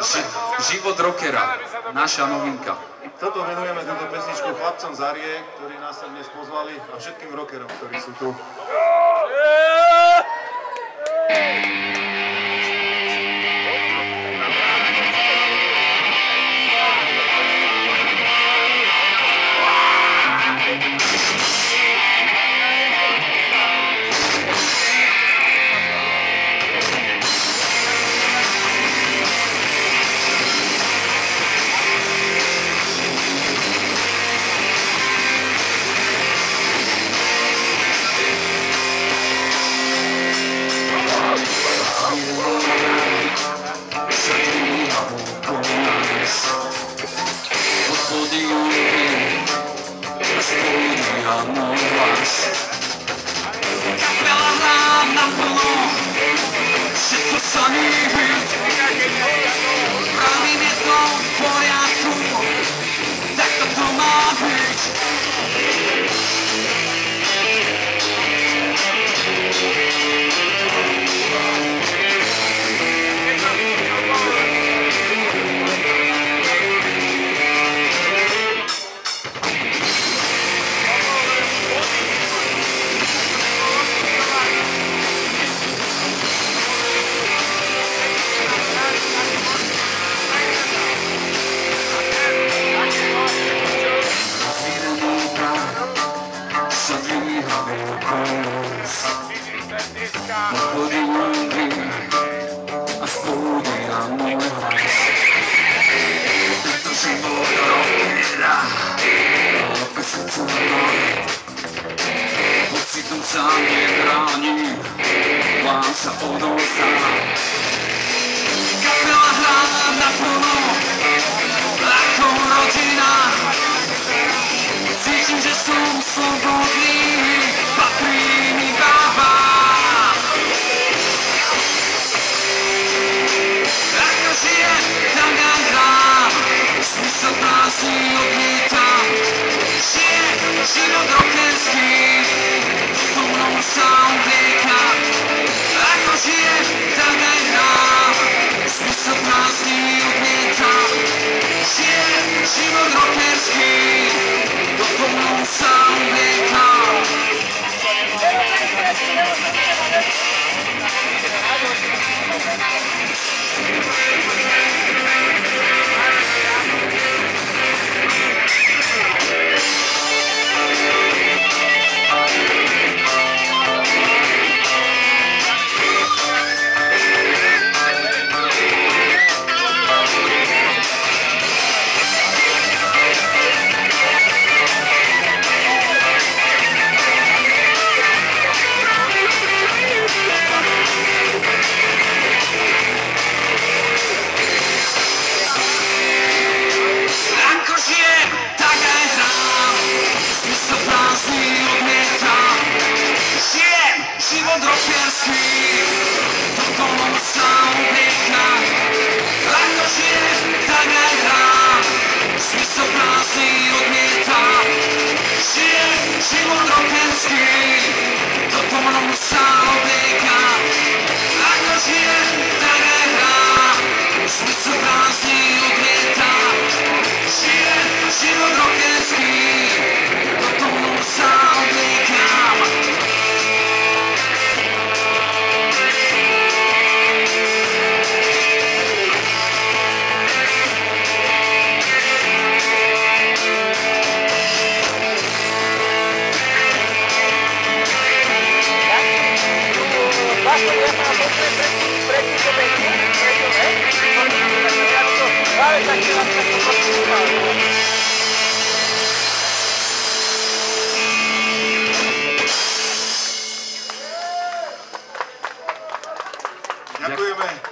Život rockera, naša novinka. Toto venujeme túto pesničku chlapcom z Arie, ktorí nás sem dnes pozvali, a všetkým rockerom, ktorí sú tu. Kapela hrá naplno, všetko sa mi byť. Pravím, je to v poriadku, tak to má byť. A spúdia môj hlas. Tento život rockera, opäť srdce moje, pocitom sa nebránim, vám sa odovzdám. Kapela hrá naplno, ako rodina, cítim, že som slobodný, patrí mi bába. Ako žije, tak aj hrám, smysl prázdny odmietam. Žije život rockerský, to mnou sa oblieka. Ako žije, tak aj hrám, smysl prázdny odmietam. Žije život rockerský, to mnou sa oblieka. Život rockerský, toto mnou sa oblieka. Ako žije, tak aj hrám, smysl prázdny odmietam. Žije život rockerský, toto mnou sa oblieka. Ako žije, tak aj hrám, smysl prázdny odmietam. Žije život rockerský, toto mnou sa obliekam. Ďakujeme.